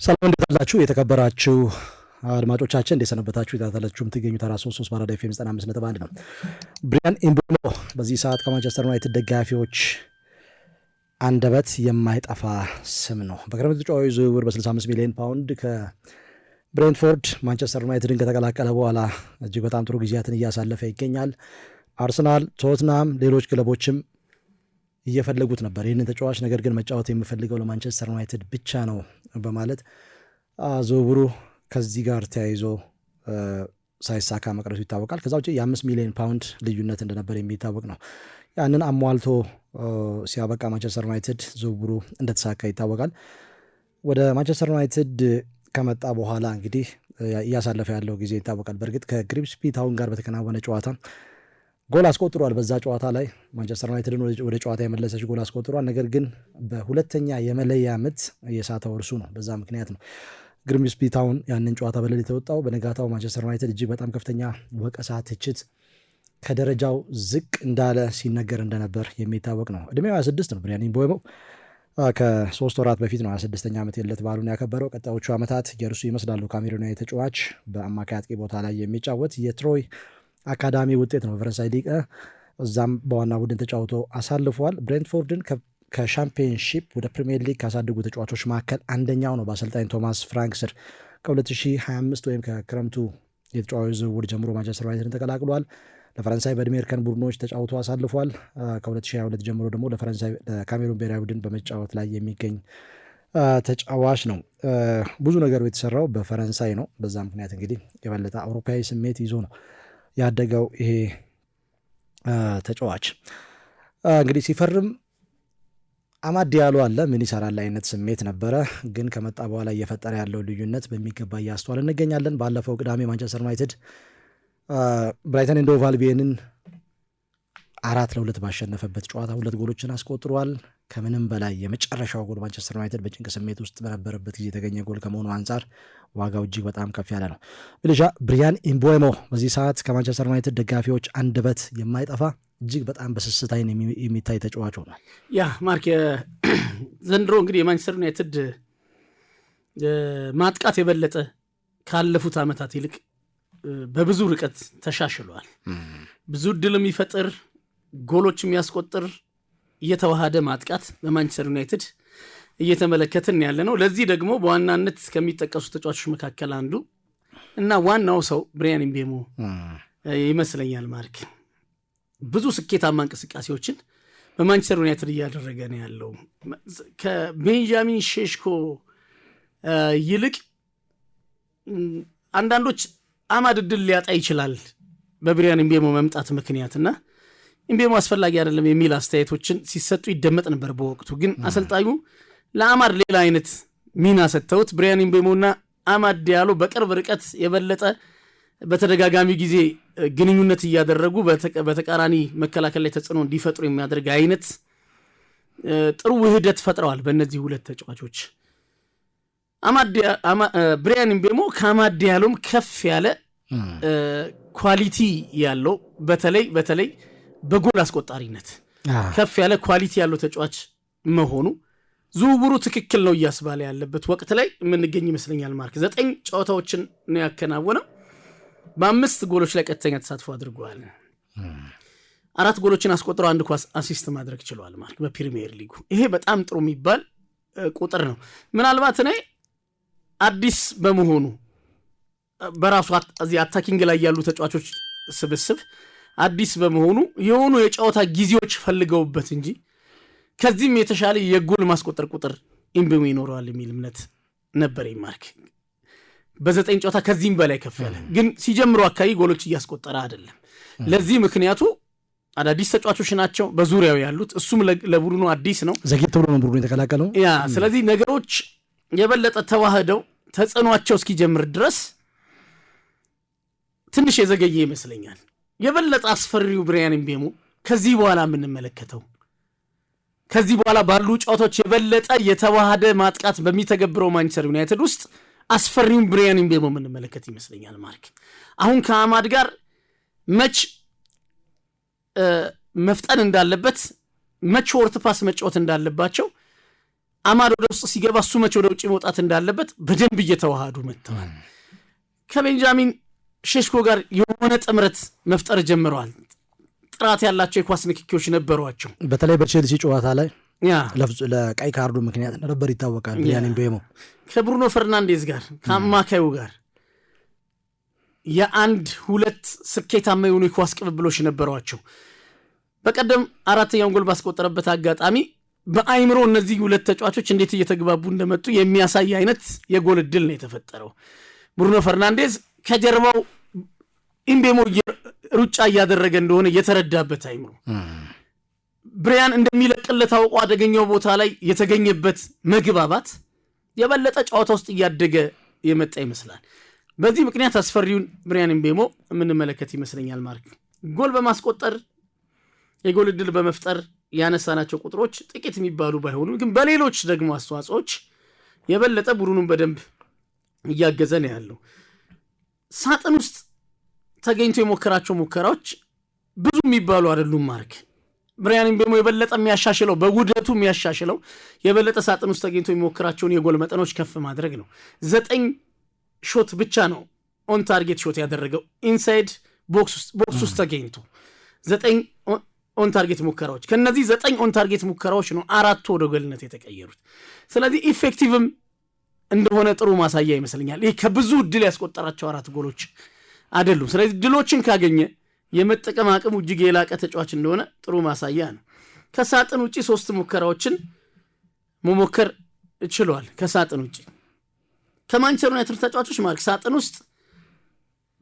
ሰላም እንደታላችሁ የተከበራችሁ አድማጮቻችን እንደሰነበታችሁ የታተላችሁም የምትገኙት 43 ባራዳ ኤፍኤም 95.1 ነው። ብሪያን ኢምቤሞ በዚህ ሰዓት ከማንቸስተር ዩናይትድ ደጋፊዎች አንደበት የማይጠፋ ስም ነው። በክረምት ተጫዋቾች ዝውውር በ65 ሚሊዮን ፓውንድ ከብሬንትፎርድ ማንቸስተር ዩናይትድን ከተቀላቀለ በኋላ እጅግ በጣም ጥሩ ጊዜያትን እያሳለፈ ይገኛል። አርሰናል፣ ቶትናም፣ ሌሎች ክለቦችም እየፈለጉት ነበር ይህንን ተጫዋች። ነገር ግን መጫወት የምፈልገው ለማንቸስተር ዩናይትድ ብቻ ነው በማለት ዝውውሩ ከዚህ ጋር ተያይዞ ሳይሳካ መቅረቱ ይታወቃል። ከዛ ውጭ የ5 ሚሊዮን ፓውንድ ልዩነት እንደነበር የሚታወቅ ነው። ያንን አሟልቶ ሲያበቃ ማንቸስተር ዩናይትድ ዝውውሩ እንደተሳካ ይታወቃል። ወደ ማንቸስተር ዩናይትድ ከመጣ በኋላ እንግዲህ እያሳለፈ ያለው ጊዜ ይታወቃል። በእርግጥ ከግሪምስቢ ታውን ጋር በተከናወነ ጨዋታ ጎል አስቆጥሯል። በዛ ጨዋታ ላይ ማንቸስተር ዩናይትድን ወደ ጨዋታ የመለሰች ጎል አስቆጥሯል። ነገር ግን በሁለተኛ የመለያ ምት የሳተው እርሱ ነው። በዛ ምክንያት ነው ግሪምስቢ ታውን ያንን ጨዋታ በሌሊት የተወጣው። በነጋታው ማንቸስተር ዩናይትድ እጅግ በጣም ከፍተኛ ወቀሳ፣ ትችት ከደረጃው ዝቅ እንዳለ ሲነገር እንደነበር የሚታወቅ ነው። እድሜው 26 ነው። ብሪያን ኢምቤሞ ከ3 ወራት በፊት ነው 26ኛ ዓመት የለት በዓሉን ያከበረው። ቀጣዮቹ ዓመታት የእርሱ ይመስላሉ። ካሜሩናዊ ተጫዋች በአማካይ አጥቂ ቦታ ላይ የሚጫወት የትሮይ አካዳሚ ውጤት ነው። በፈረንሳይ ሊግ እዛም በዋና ቡድን ተጫውቶ አሳልፏል። ብሬንትፎርድን ከሻምፒዮንሺፕ ወደ ፕሪሚየር ሊግ ካሳደጉ ተጫዋቾች መካከል አንደኛው ነው። በአሰልጣኝ ቶማስ ፍራንክ ስር ከ2025 ወይም ከክረምቱ የተጫዋቾች ዝውውር ጀምሮ ማንቸስተር ዩናይትድን ተቀላቅሏል። ለፈረንሳይ በዕድሜ እርከን ቡድኖች ተጫውቶ አሳልፏል። ከ2022 ጀምሮ ደግሞ ለካሜሩን ብሔራዊ ቡድን በመጫወት ላይ የሚገኝ ተጫዋች ነው። ብዙ ነገሩ የተሰራው በፈረንሳይ ነው። በዛ ምክንያት እንግዲህ የበለጠ አውሮፓዊ ስሜት ይዞ ነው ያደገው ይሄ ተጫዋች። እንግዲህ ሲፈርም አማድ ዲያሎ አለ ምን ይሰራል አይነት ስሜት ነበረ። ግን ከመጣ በኋላ እየፈጠረ ያለው ልዩነት በሚገባ እያስተዋል እንገኛለን። ባለፈው ቅዳሜ ማንቸስተር ዩናይትድ ብራይተን ኤንድ ሆቭ አልቢዮንን 4-2 ባሸነፈበት ጨዋታ 2 ጎሎችን አስቆጥሯል። ከምንም በላይ የመጨረሻው ጎል ማንቸስተር ዩናይትድ በጭንቅ ስሜት ውስጥ በነበረበት ጊዜ የተገኘ ጎል ከመሆኑ አንጻር ዋጋው እጅግ በጣም ከፍ ያለ ነው። ብልሻ ብሪያን ኢምቤሞ በዚህ ሰዓት ከማንቸስተር ዩናይትድ ደጋፊዎች አንደበት የማይጠፋ እጅግ በጣም በስስት ዓይን የሚታይ ተጫዋች ሆኗል። ያ ማርክ ዘንድሮ እንግዲህ የማንቸስተር ዩናይትድ ማጥቃት የበለጠ ካለፉት ዓመታት ይልቅ በብዙ ርቀት ተሻሽሏል። ብዙ እድል የሚፈጥር ጎሎች የሚያስቆጥር እየተዋሃደ ማጥቃት በማንቸስተር ዩናይትድ እየተመለከትን ያለ ነው። ለዚህ ደግሞ በዋናነት ከሚጠቀሱ ተጫዋቾች መካከል አንዱ እና ዋናው ሰው ብሪያን ኢምቤሞ ይመስለኛል። ማርክ ብዙ ስኬታማ እንቅስቃሴዎችን በማንቸስተር ዩናይትድ እያደረገ ነው ያለው። ከቤንጃሚን ሼሽኮ ይልቅ አንዳንዶች አማድ እድል ሊያጣ ይችላል በብሪያን ኢምቤሞ መምጣት ምክንያትና ኢምቤሞ አስፈላጊ አይደለም የሚል አስተያየቶችን ሲሰጡ ይደመጥ ነበር በወቅቱ። ግን አሰልጣኙ ለአማድ ሌላ አይነት ሚና ሰጥተውት ብሪያን ኢምቤሞና አማድ ዲያሎ በቅርብ ርቀት የበለጠ በተደጋጋሚ ጊዜ ግንኙነት እያደረጉ በተቃራኒ መከላከል ላይ ተጽዕኖ እንዲፈጥሩ የሚያደርግ አይነት ጥሩ ውህደት ፈጥረዋል በእነዚህ ሁለት ተጫዋቾች። ብሪያን ኢምቤሞ ከአማድ ዲያሎም ከፍ ያለ ኳሊቲ ያለው በተለይ በጎል አስቆጣሪነት ከፍ ያለ ኳሊቲ ያለው ተጫዋች መሆኑ ዝውውሩ ትክክል ነው እያስባለ ያለበት ወቅት ላይ የምንገኝ ይመስለኛል። ማርክ 9 ጨዋታዎችን ነው ያከናወነው። በ5 ጎሎች ላይ ቀጥተኛ ተሳትፎ አድርጓል። 4 ጎሎችን አስቆጥሮ 1 ኳስ አሲስት ማድረግ ችሏል። ማርክ በፕሪሚየር ሊጉ ይሄ በጣም ጥሩ የሚባል ቁጥር ነው። ምናልባት እኔ አዲስ በመሆኑ በራሱ እዚህ አታኪንግ ላይ ያሉ ተጫዋቾች ስብስብ አዲስ በመሆኑ የሆኑ የጨዋታ ጊዜዎች ፈልገውበት እንጂ ከዚህም የተሻለ የጎል ማስቆጠር ቁጥር ኢምቤሞ ይኖረዋል የሚል እምነት ነበር። ማርክ በ9 ጨዋታ ከዚህም በላይ ከፍ ያለ ግን ሲጀምሩ አካባቢ ጎሎች እያስቆጠረ አይደለም። ለዚህ ምክንያቱ አዳዲስ ተጫዋቾች ናቸው በዙሪያው ያሉት። እሱም ለቡድኑ አዲስ ነው፣ ዘግይቶ ነው ቡድኑ የተቀላቀለው። ስለዚህ ነገሮች የበለጠ ተዋህደው ተጽዕኗቸው እስኪጀምር ድረስ ትንሽ የዘገየ ይመስለኛል። የበለጠ አስፈሪው ብሪያን ኢምቤሞ ከዚህ በኋላ የምንመለከተው ከዚህ በኋላ ባሉ ጨዋታዎች የበለጠ የተዋሃደ ማጥቃት በሚተገብረው ማንቸስተር ዩናይትድ ውስጥ አስፈሪውን ብሪያን ኢምቤሞ የምንመለከት ይመስለኛል። ማርክ አሁን ከአማድ ጋር መች መፍጠን እንዳለበት መች ወርት ፓስ መጫወት እንዳለባቸው አማድ ወደ ውስጥ ሲገባ እሱ መቼ ወደ ውጭ መውጣት እንዳለበት በደንብ እየተዋሃዱ መጥተዋል። ከቤንጃሚን ሼሽኮ ጋር የሆነ ጥምረት መፍጠር ጀምረዋል። ጥራት ያላቸው የኳስ ንክኪዎች ነበሯቸው። በተለይ በቼልሲ ጨዋታ ላይ ለቀይ ካርዱ ምክንያት ነበር ይታወቃል። ብሪያን ምቤሞ ከብሩኖ ፈርናንዴዝ ጋር ከአማካዩ ጋር የአንድ ሁለት ስኬታማ የሆኑ የኳስ ቅብብሎች ነበሯቸው። በቀደም አራተኛውን ጎል ባስቆጠረበት አጋጣሚ በአይምሮ እነዚህ ሁለት ተጫዋቾች እንዴት እየተግባቡ እንደመጡ የሚያሳይ አይነት የጎል እድል ነው የተፈጠረው። ብሩኖ ፈርናንዴዝ ከጀርባው ኢምቤሞ ሩጫ እያደረገ እንደሆነ የተረዳበት አይምሮ ብሪያን እንደሚለቅለት አውቆ አደገኛው ቦታ ላይ የተገኘበት መግባባት የበለጠ ጨዋታ ውስጥ እያደገ የመጣ ይመስላል። በዚህ ምክንያት አስፈሪውን ብሪያን ምቤሞ የምንመለከት ይመስለኛል። ማርክ ጎል በማስቆጠር የጎል እድል በመፍጠር ያነሳናቸው ቁጥሮች ጥቂት የሚባሉ ባይሆኑ ግን በሌሎች ደግሞ አስተዋጽኦች የበለጠ ቡድኑን በደንብ እያገዘ ነው ያለው። ሳጥን ውስጥ ተገኝቶ የሞከራቸው ሙከራዎች ብዙ የሚባሉ አይደሉም። ማርክ ብሪያን ምቤሞ የበለጠ የሚያሻሽለው በውደቱ የሚያሻሽለው የበለጠ ሳጥን ውስጥ ተገኝቶ የሚሞክራቸውን የጎል መጠኖች ከፍ ማድረግ ነው። 9 ሾት ብቻ ነው ኦን ታርጌት ሾት ያደረገው ኢንሳይድ ቦክስ ውስጥ ተገኝቶ 9 ኦን ታርጌት ሙከራዎች። ከነዚህ 9 ኦን ታርጌት ሙከራዎች ነው 4 ወደ ጎልነት የተቀየሩት። ስለዚህ ኢፌክቲቭም እንደሆነ ጥሩ ማሳያ ይመስለኛል። ይህ ከብዙ ድል ያስቆጠራቸው 4 ጎሎች አይደሉም። ስለዚህ ድሎችን ካገኘ የመጠቀም አቅሙ እጅግ የላቀ ተጫዋች እንደሆነ ጥሩ ማሳያ ነው። ከሳጥን ውጪ 3 ሙከራዎችን መሞከር ችሏል። ከሳጥን ውጪ ከማንቸስተር ዩናይትድ ተጫዋቾች ማለት ሳጥን ውስጥ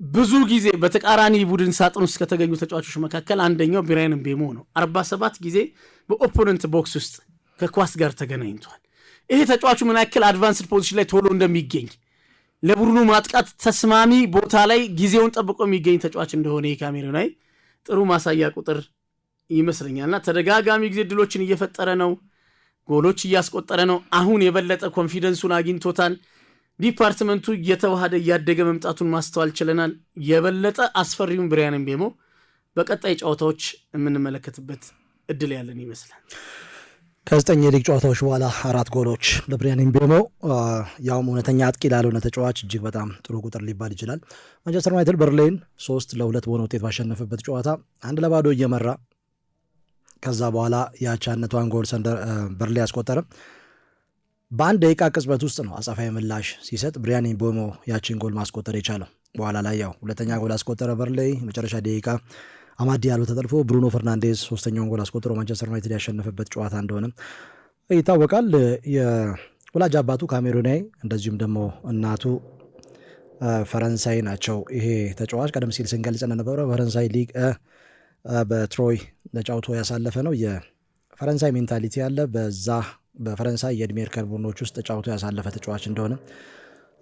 ብዙ ጊዜ በተቃራኒ ቡድን ሳጥን ውስጥ ከተገኙ ተጫዋቾች መካከል አንደኛው ብሪያን ምቤሞ ነው። 47 ጊዜ በኦፖነንት ቦክስ ውስጥ ከኳስ ጋር ተገናኝቷል። ይሄ ተጫዋቹ ምን ያክል አድቫንስድ ፖዚሽን ላይ ቶሎ እንደሚገኝ ለቡድኑ ማጥቃት ተስማሚ ቦታ ላይ ጊዜውን ጠብቆ የሚገኝ ተጫዋች እንደሆነ የካሜሩናዊ ጥሩ ማሳያ ቁጥር ይመስለኛልና ተደጋጋሚ ጊዜ ድሎችን እየፈጠረ ነው፣ ጎሎች እያስቆጠረ ነው። አሁን የበለጠ ኮንፊደንሱን አግኝቶታል። ዲፓርትመንቱ እየተዋሃደ እያደገ መምጣቱን ማስተዋል ችለናል። የበለጠ አስፈሪውን ብሪያን ምቤሞ በቀጣይ ጨዋታዎች የምንመለከትበት እድል ያለን ይመስላል። ከ9 የሊግ ጨዋታዎች በኋላ 4 ጎሎች ለብሪያን ምቤሞ፣ ያውም እውነተኛ አጥቂ ላልሆነ ተጫዋች እጅግ በጣም ጥሩ ቁጥር ሊባል ይችላል። ማንቸስተር ዩናይትድ በርንሌይን 3-2 በሆነ ውጤት ባሸነፈበት ጨዋታ 1-0 እየመራ ከዛ በኋላ የአቻነቷን ጎል በርንሌይ ያስቆጠረ በአንድ ደቂቃ ቅጽበት ውስጥ ነው አጸፋዊ ምላሽ ሲሰጥ ብሪያን ምቤሞ ያችን ጎል ማስቆጠር የቻለው። በኋላ ላይ ያው ሁለተኛ ጎል አስቆጠረ በርንሌይ። መጨረሻ ደቂቃ አማድ ዲያሎ ተጠልፎ ብሩኖ ፈርናንዴዝ 3ኛውን ጎል አስቆጥሮ ማንቸስተር ዩናይትድ ያሸነፈበት ጨዋታ እንደሆነ ይታወቃል። የወላጅ አባቱ ካሜሩናዊ እንደዚሁም ደግሞ እናቱ ፈረንሳይ ናቸው። ይሄ ተጫዋች ቀደም ሲል ስንገልጽ እንደነበረው ፈረንሳይ ሊግ በትሮይ ተጫውቶ ያሳለፈ ነው። የፈረንሳይ ሜንታሊቲ ያለ በዛ በፈረንሳይ የዕድሜ እርከን ቡድኖች ውስጥ ተጫውቶ ያሳለፈ ተጫዋች እንደሆነ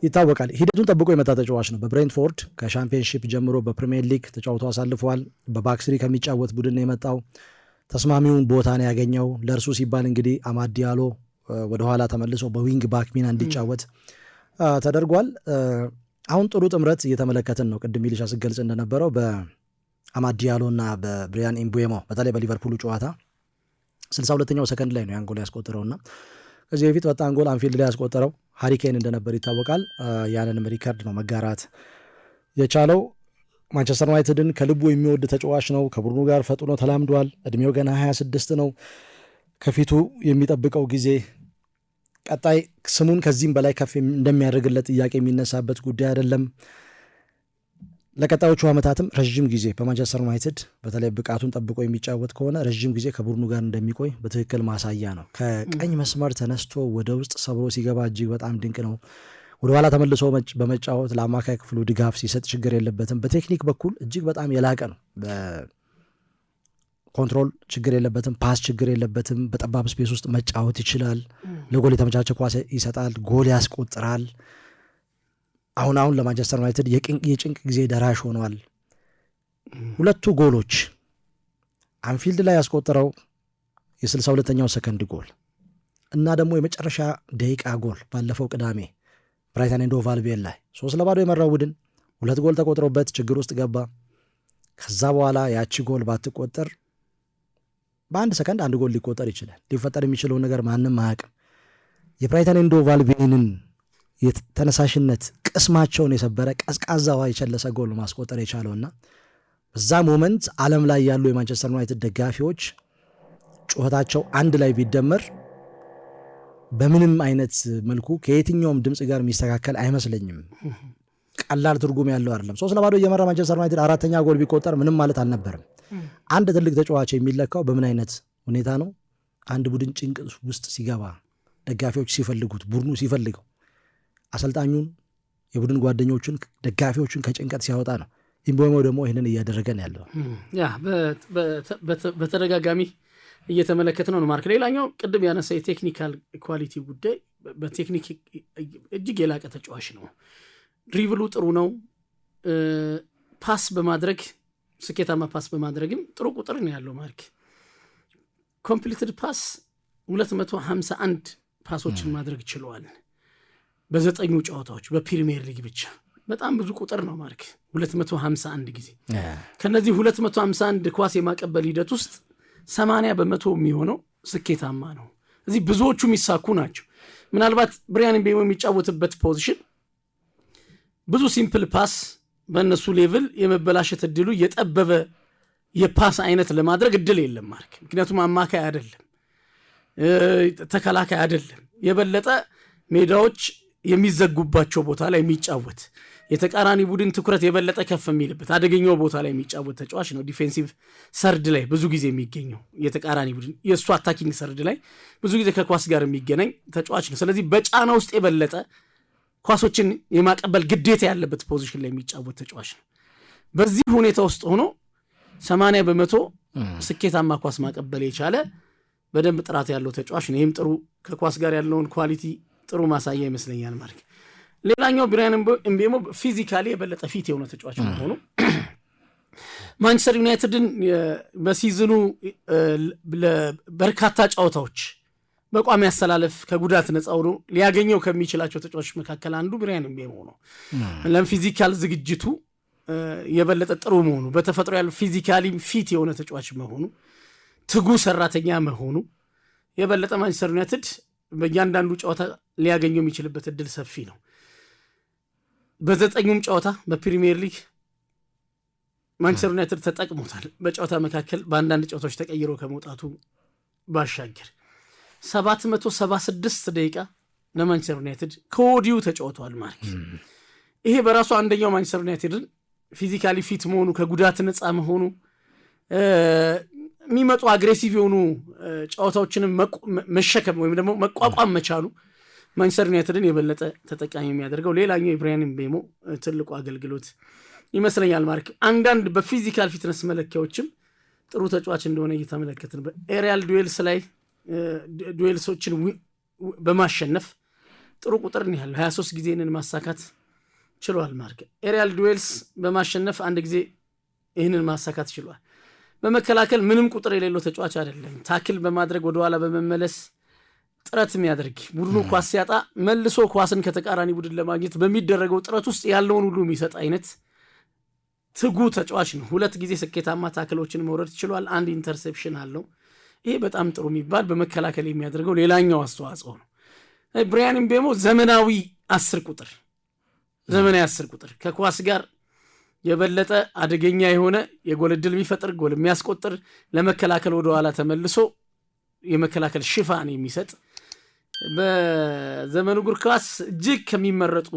ይታወቃል። ሂደቱን ጠብቆ የመጣ ተጫዋች ነው። በብሬንትፎርድ ከሻምፒዮንሺፕ ጀምሮ በፕሪሚየር ሊግ ተጫውቶ አሳልፈዋል። በባክስሪ ከሚጫወት ቡድን የመጣው ተስማሚውን ቦታ ነው ያገኘው። ለእርሱ ሲባል እንግዲህ አማድ ዲያሎ ወደኋላ ተመልሶ በዊንግ ባክ ሚና እንዲጫወት ተደርጓል። አሁን ጥሩ ጥምረት እየተመለከትን ነው። ቅድም ሚሊሻ ስገልጽ እንደነበረው በአማድ ዲያሎ እና በብሪያን ምቤሞ በተለይ በሊቨርፑሉ ጨዋታ 62ኛው ሰከንድ ላይ ነው ያን ጎል ያስቆጠረውና ከዚህ በፊት በጣም ጎል አንፊልድ ላይ ያስቆጠረው ሃሪኬን እንደነበር ይታወቃል። ያንንም ሪከርድ ነው መጋራት የቻለው። ማንቸስተር ዩናይትድን ከልቡ የሚወድ ተጫዋች ነው። ከቡድኑ ጋር ፈጥኖ ተላምዷል። እድሜው ገና 26 ነው። ከፊቱ የሚጠብቀው ጊዜ ቀጣይ ስሙን ከዚህም በላይ ከፍ እንደሚያደርግለት ጥያቄ የሚነሳበት ጉዳይ አይደለም። ለቀጣዮቹ ዓመታትም ረዥም ጊዜ በማንቸስተር ዩናይትድ በተለይ ብቃቱን ጠብቆ የሚጫወት ከሆነ ረዥም ጊዜ ከቡድኑ ጋር እንደሚቆይ በትክክል ማሳያ ነው። ከቀኝ መስመር ተነስቶ ወደ ውስጥ ሰብሮ ሲገባ እጅግ በጣም ድንቅ ነው። ወደኋላ ተመልሶ በመጫወት ለአማካይ ክፍሉ ድጋፍ ሲሰጥ ችግር የለበትም። በቴክኒክ በኩል እጅግ በጣም የላቀ ነው። በኮንትሮል ችግር የለበትም። ፓስ ችግር የለበትም። በጠባብ ስፔስ ውስጥ መጫወት ይችላል። ለጎል የተመቻቸ ኳስ ይሰጣል። ጎል ያስቆጥራል። አሁን ለማንቸስተር ዩናይትድ የጭንቅ ጊዜ ደራሽ ሆኗል። 2 ጎሎች አንፊልድ ላይ ያስቆጠረው የ62ኛው ሰከንድ ጎል እና ደግሞ የመጨረሻ ደቂቃ ጎል ባለፈው ቅዳሜ ብራይተን ኤንድ ሆቭ አልቢዮን ላይ 3-0 የመራው ቡድን 2 ጎል ተቆጥሮበት ችግር ውስጥ ገባ። ከዛ በኋላ ያቺ ጎል ባትቆጠር በአንድ ሰከንድ 1 ጎል ሊቆጠር ይችላል። ሊፈጠር የሚችለውን ነገር ማንም አያውቅም። የብራይተን ኤንድ ሆቭ አልቢዮንን የተነሳሽነት ቅስማቸውን የሰበረ ቀዝቃዛ ውሃ የቸለሰ ጎል ማስቆጠር የቻለውና በዛ ሞመንት ዓለም ላይ ያሉ የማንቸስተር ዩናይትድ ደጋፊዎች ጩኸታቸው አንድ ላይ ቢደመር በምንም አይነት መልኩ ከየትኛውም ድምፅ ጋር የሚስተካከል አይመስለኝም። ቀላል ትርጉም ያለው አይደለም። 3-0 እየመራ ማንቸስተር ዩናይትድ አራተኛ ጎል ቢቆጠር ምንም ማለት አልነበረም። አንድ ትልቅ ተጫዋች የሚለካው በምን አይነት ሁኔታ ነው? አንድ ቡድን ጭንቅ ውስጥ ሲገባ፣ ደጋፊዎች ሲፈልጉት፣ ቡድኑ ሲፈልገው፣ አሰልጣኙን፣ የቡድን ጓደኞቹን፣ ደጋፊዎቹን ከጭንቀት ሲያወጣ ነው። ኢምቦሞ ደግሞ ይህንን እያደረገን ያለው በተደጋጋሚ እየተመለከት ነው ማርክ። ሌላኛው ቅድም ያነሳ የቴክኒካል ኳሊቲ ጉዳይ፣ በቴክኒክ እጅግ የላቀ ተጫዋች ነው። ድሪብሉ ጥሩ ነው። ፓስ በማድረግ ስኬታማ ፓስ በማድረግም ጥሩ ቁጥር ነው ያለው ማርክ። ኮምፕሊትድ ፓስ 251 ፓሶችን ማድረግ ችለዋል በ9 ጨዋታዎች በፕሪሚየር ሊግ ብቻ። በጣም ብዙ ቁጥር ነው ማርክ፣ 251 ጊዜ። ከነዚህ 251 ኳስ የማቀበል ሂደት ውስጥ 80% የሚሆነው ስኬታማ ነው። እዚህ ብዙዎቹ የሚሳኩ ናቸው። ምናልባት ብሪያን ምቤሞ የሚጫወትበት ፖዚሽን ብዙ ሲምፕል ፓስ በእነሱ ሌቭል የመበላሸት እድሉ የጠበበ የፓስ አይነት ለማድረግ እድል የለም ማርክ። ምክንያቱም አማካይ አይደለም፣ ተከላካይ አይደለም። የበለጠ ሜዳዎች የሚዘጉባቸው ቦታ ላይ የሚጫወት የተቃራኒ ቡድን ትኩረት የበለጠ ከፍ የሚልበት አደገኛው ቦታ ላይ የሚጫወት ተጫዋች ነው። ዲፌንሲቭ ሰርድ ላይ ብዙ ጊዜ የሚገኘው የተቃራኒ ቡድን የእሱ አታኪንግ ሰርድ ላይ ብዙ ጊዜ ከኳስ ጋር የሚገናኝ ተጫዋች ነው። ስለዚህ በጫና ውስጥ የበለጠ ኳሶችን የማቀበል ግዴታ ያለበት ፖዚሽን ላይ የሚጫወት ተጫዋች ነው። በዚህ ሁኔታ ውስጥ ሆኖ 80% ስኬታማ ኳስ ማቀበል የቻለ በደንብ ጥራት ያለው ተጫዋች ነው። ይህም ጥሩ ከኳስ ጋር ያለውን ኳሊቲ ጥሩ ማሳያ ይመስለኛል ማለት። ሌላኛው ብሪያን ምቤሞ ፊዚካሊ የበለጠ ፊት የሆነ ተጫዋች መሆኑ ማንቸስተር ዩናይትድን በሲዝኑ በርካታ ጨዋታዎች በቋሚ ያስተላለፍ ከጉዳት ነፃ ሆኖ ሊያገኘው ከሚችላቸው ተጫዋቾች መካከል አንዱ ብሪያን ምቤሞ ነው። ለፊዚካል ዝግጅቱ የበለጠ ጥሩ መሆኑ፣ በተፈጥሮ ያለው ፊዚካሊ ፊት የሆነ ተጫዋች መሆኑ፣ ትጉ ሰራተኛ መሆኑ የበለጠ ማንቸስተር ዩናይትድ በእያንዳንዱ ጨዋታ ሊያገኘው የሚችልበት እድል ሰፊ ነው። በ9ኙም ጨዋታ በፕሪሚየር ሊግ ማንቸስተር ዩናይትድ ተጠቅሞታል። በጨዋታ መካከል በአንዳንድ ጨዋታዎች ተቀይሮ ከመውጣቱ ባሻገር 776 ደቂቃ ለማንቸስተር ዩናይትድ ከወዲሁ ተጫውቷል ማለት። ይሄ በራሱ አንደኛው ማንቸስተር ዩናይትድን ፊዚካሊ ፊት መሆኑ፣ ከጉዳት ነፃ መሆኑ፣ የሚመጡ አግሬሲቭ የሆኑ ጨዋታዎችንም መሸከም ወይም ደግሞ መቋቋም መቻሉ ማንቸስተር ዩናይትድን የበለጠ ተጠቃሚ የሚያደርገው ሌላኛው የብሪያን ምቤሞ ትልቁ አገልግሎት ይመስለኛል ማርክ። አንዳንድ በፊዚካል ፊትነስ መለኪያዎችም ጥሩ ተጫዋች እንደሆነ እየተመለከትን በኤሪያል ዱዌልስ ላይ ዱዌልሶችን በማሸነፍ ጥሩ ቁጥር ነው ያለው። 23 ጊዜንን ማሳካት ችሏል ማርክ። ኤሪያል ዱዌልስ በማሸነፍ አንድ ጊዜ ይህንን ማሳካት ችሏል። በመከላከል ምንም ቁጥር የሌለው ተጫዋች አይደለም። ታክል በማድረግ ወደኋላ በመመለስ ጥረት የሚያደርግ ቡድኑ ኳስ ሲያጣ መልሶ ኳስን ከተቃራኒ ቡድን ለማግኘት በሚደረገው ጥረት ውስጥ ያለውን ሁሉ የሚሰጥ አይነት ትጉ ተጫዋች ነው። 2 ጊዜ ስኬታማ ታክሎችን መውረድ ችሏል። 1 ኢንተርሴፕሽን አለው። ይሄ በጣም ጥሩ የሚባል በመከላከል የሚያደርገው ሌላኛው አስተዋጽኦ ነው። ብሪያን ምቤሞ ዘመናዊ 10 ቁጥር ከኳስ ጋር የበለጠ አደገኛ የሆነ የጎል ዕድል የሚፈጥር ጎል የሚያስቆጥር ለመከላከል ወደ ኋላ ተመልሶ የመከላከል ሽፋን የሚሰጥ በዘመኑ እግር ኳስ እጅግ ከሚመረጡ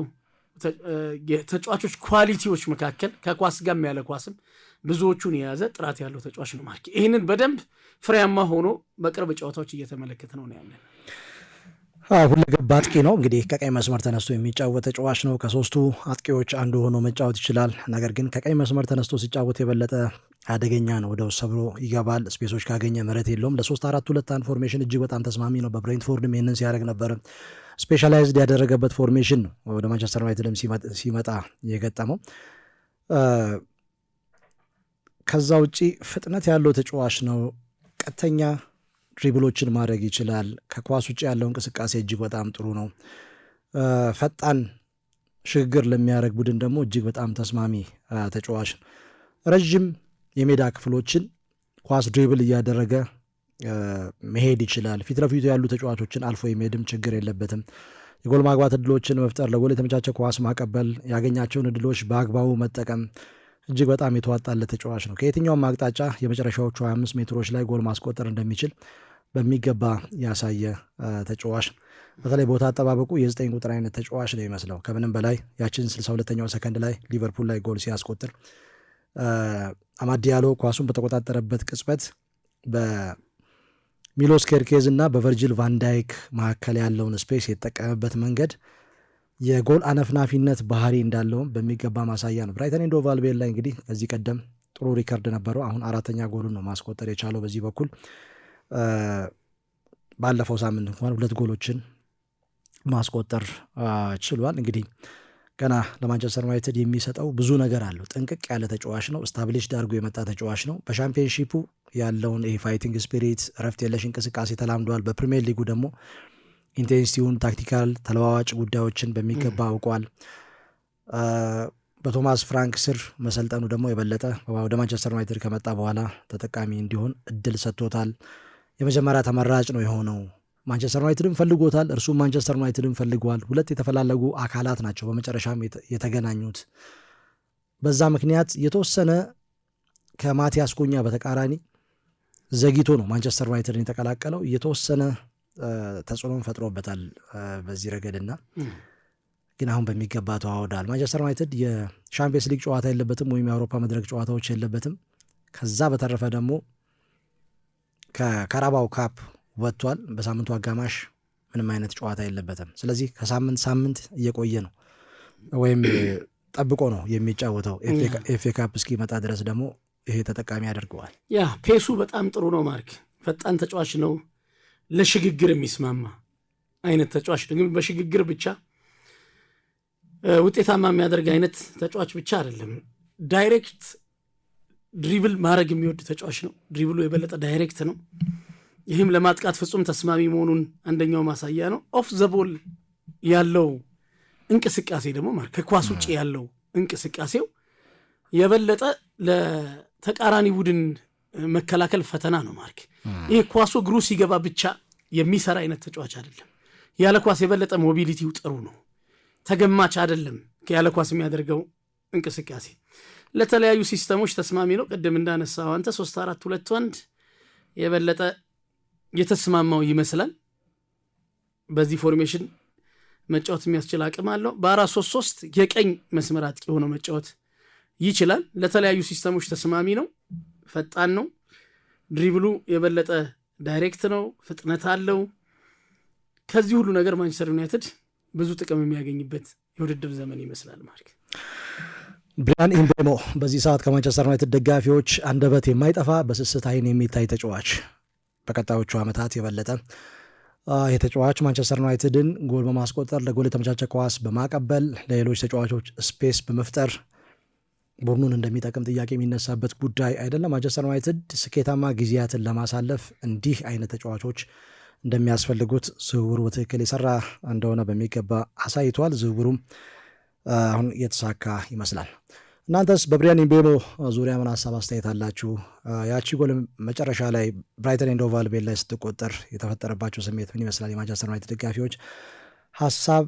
ተጫዋቾች ኳሊቲዎች መካከል ከኳስ ጋር ያለ ኳስም ብዙዎቹን የያዘ ጥራት ያለው ተጫዋች ነው ማርክ። ይህንን በደንብ ፍሬያማ ሆኖ በቅርብ ጨዋታዎች እየተመለከተ ነው ያለን። ሁለገብ አጥቂ ነው እንግዲህ ከቀይ መስመር ተነስቶ የሚጫወት ተጫዋች ነው። ከሶስቱ አጥቂዎች አንዱ ሆኖ መጫወት ይችላል። ነገር ግን ከቀይ መስመር ተነስቶ ሲጫወት የበለጠ አደገኛ ነው። ወደ ውስጥ ሰብሮ ይገባል። ስፔሶች ካገኘ ምሕረት የለውም። ለ3-4-2 ፎርሜሽን እጅግ በጣም ተስማሚ ነው። በብሬንትፎርድም ይህንን ሲያደርግ ነበር። ስፔሻላይዝድ ያደረገበት ፎርሜሽን ነው ወደ ማንቸስተር ዩናይትድም ሲመጣ የገጠመው። ከዛ ውጪ ፍጥነት ያለው ተጫዋች ነው። ቀጥተኛ ድሪብሎችን ማድረግ ይችላል። ከኳስ ውጭ ያለው እንቅስቃሴ እጅግ በጣም ጥሩ ነው። ፈጣን ሽግግር ለሚያደርግ ቡድን ደግሞ እጅግ በጣም ተስማሚ ተጫዋች ነው። ረዥም የሜዳ ክፍሎችን ኳስ ድሪብል እያደረገ መሄድ ይችላል። ፊት ለፊቱ ያሉ ተጫዋቾችን አልፎ የሚሄድም ችግር የለበትም። የጎል ማግባት እድሎችን መፍጠር፣ ለጎል የተመቻቸ ኳስ ማቀበል፣ ያገኛቸውን እድሎች በአግባቡ መጠቀም እጅግ በጣም የተዋጣለት ተጫዋች ነው። ከየትኛውም አቅጣጫ የመጨረሻዎቹ 25 ሜትሮች ላይ ጎል ማስቆጠር እንደሚችል በሚገባ ያሳየ ተጫዋች። በተለይ ቦታ አጠባበቁ የ9 ቁጥር አይነት ተጫዋች ነው ይመስለው። ከምንም በላይ ያችን 62ኛው ሰከንድ ላይ ሊቨርፑል ላይ ጎል ሲያስቆጥር አማድ ዲያሎ ኳሱን በተቆጣጠረበት ቅጽበት በሚሎስ ኬርኬዝ እና በቨርጂል ቫንዳይክ መካከል ያለውን ስፔስ የተጠቀመበት መንገድ የጎል አነፍናፊነት ባህሪ እንዳለውም በሚገባ ማሳያ ነው። ብራይተን ኤንድ ሆቭ አልቢዮን ላይ እንግዲህ ከዚህ ቀደም ጥሩ ሪከርድ ነበረው። አሁን 4ኛ ጎሉን ነው ማስቆጠር የቻለው በዚህ በኩል። ባለፈው ሳምንት እንኳን 2 ጎሎችን ማስቆጠር ችሏል። እንግዲህ ገና ለማንቸስተር ዩናይትድ የሚሰጠው ብዙ ነገር አለው። ጥንቅቅ ያለ ተጫዋች ነው። ስታብሊሽ ዳርጎ የመጣ ተጫዋች ነው። በሻምፒዮንሺፑ ያለውን ፋይቲንግ ስፒሪት፣ ረፍት የለሽ እንቅስቃሴ ተላምደዋል። በፕሪሚየር ሊጉ ደግሞ ኢንቴንሲቲውን፣ ታክቲካል ተለዋዋጭ ጉዳዮችን በሚገባ አውቋል። በቶማስ ፍራንክ ስር መሰልጠኑ ደግሞ የበለጠ ወደ ማንቸስተር ዩናይትድ ከመጣ በኋላ ተጠቃሚ እንዲሆን እድል ሰጥቶታል። የመጀመሪያ ተመራጭ ነው የሆነው። ማንቸስተር ዩናይትድን ፈልጎታል፣ እርሱም ማንቸስተር ዩናይትድን ፈልጓል። 2 የተፈላለጉ አካላት ናቸው በመጨረሻም የተገናኙት። በዛ ምክንያት የተወሰነ ከማቲያስ ኩኛ በተቃራኒ ዘግይቶ ነው ማንቸስተር ዩናይትድን የተቀላቀለው። የተወሰነ ተጽዕኖም ፈጥሮበታል በዚህ ረገድና ግን አሁን በሚገባ ተዋውዳል። ማንቸስተር ዩናይትድ የሻምፒየንስ ሊግ ጨዋታ የለበትም ወይም የአውሮፓ መድረክ ጨዋታዎች የለበትም። ከዛ በተረፈ ደግሞ ከካራባው ካፕ ወጥቷል። በሳምንቱ አጋማሽ ምንም አይነት ጨዋታ የለበትም። ስለዚህ ከሳምንት እየቆየ ነው ወይም ጠብቆ ነው የሚጫወተው። ኤፍ ኤ ካፕ እስኪመጣ ድረስ ደግሞ ይሄ ተጠቃሚ ያደርገዋል። ያ ፔሱ በጣም ጥሩ ነው። ማርክ ፈጣን ተጫዋች ነው። ለሽግግር የሚስማማ አይነት ተጫዋች ነው። ግን በሽግግር ብቻ ውጤታማ የሚያደርግ አይነት ተጫዋች ብቻ አይደለም። ዳይሬክት ድሪብል ማድረግ የሚወድ ተጫዋች ነው። ድሪብሉ የበለጠ ዳይሬክት ነው። ይህም ለማጥቃት ፍጹም ተስማሚ መሆኑን አንደኛው ማሳያ ነው። ኦፍ ዘቦል ያለው እንቅስቃሴ ደግሞ ማለት ከኳስ ውጭ ያለው እንቅስቃሴው የበለጠ ለተቃራኒ ቡድን መከላከል ፈተና ነው። ማርክ ይህ ኳሱ እግሩ ሲገባ ብቻ የሚሰራ አይነት ተጫዋች አይደለም። ያለ ኳስ የበለጠ ሞቢሊቲው ጥሩ ነው። ተገማች አይደለም። ያለ ኳስ የሚያደርገው እንቅስቃሴ ለተለያዩ ሲስተሞች ተስማሚ ነው። ቅድም እንዳነሳው አንተ 3-4-2-1 የበለጠ የተስማማው ይመስላል። በዚህ ፎርሜሽን መጫወት የሚያስችል አቅም አለው። በ4-3-3 የቀኝ መስመር አጥቂ ሆኖ መጫወት ይችላል። ለተለያዩ ሲስተሞች ተስማሚ ነው። ፈጣን ነው። ድሪብሉ የበለጠ ዳይሬክት ነው። ፍጥነት አለው። ከዚህ ሁሉ ነገር ማንቸስተር ዩናይትድ ብዙ ጥቅም የሚያገኝበት የውድድር ዘመን ይመስላል። ማርክ ብሪያን ኢምቤሞ በዚህ ሰዓት ከማንቸስተር ዩናይትድ ደጋፊዎች አንደበት የማይጠፋ በስስት አይን የሚታይ ተጫዋች፣ በቀጣዮቹ ዓመታት የበለጠ የተጫዋች ማንቸስተር ዩናይትድን ጎል በማስቆጠር ለጎል የተመቻቸ ኳስ በማቀበል ለሌሎች ተጫዋቾች ስፔስ በመፍጠር ቡድኑን እንደሚጠቅም ጥያቄ የሚነሳበት ጉዳይ አይደለም። ማንቸስተር ዩናይትድ ስኬታማ ጊዜያትን ለማሳለፍ እንዲህ አይነት ተጫዋቾች እንደሚያስፈልጉት ዝውውሩ በትክክል የሰራ እንደሆነ በሚገባ አሳይቷል። ዝውውሩም አሁን የተሳካ ይመስላል። እናንተስ በብሪያን ኢምቤሞ ዙሪያ ምን ሀሳብ አስተያየት አላችሁ? ያቺ ጎል መጨረሻ ላይ ብራይተን ኤንድ ሆቭ አልቢዮን ላይ ስትቆጠር የተፈጠረባቸው ስሜት ምን ይመስላል? የማንቸስተር ዩናይትድ ደጋፊዎች ሀሳብ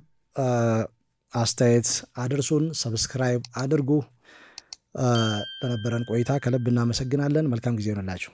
አስተያየት አድርሱን፣ ሰብስክራይብ አድርጉ። ለነበረን ቆይታ ከልብ እናመሰግናለን። መልካም ጊዜ ይሆንላችሁ።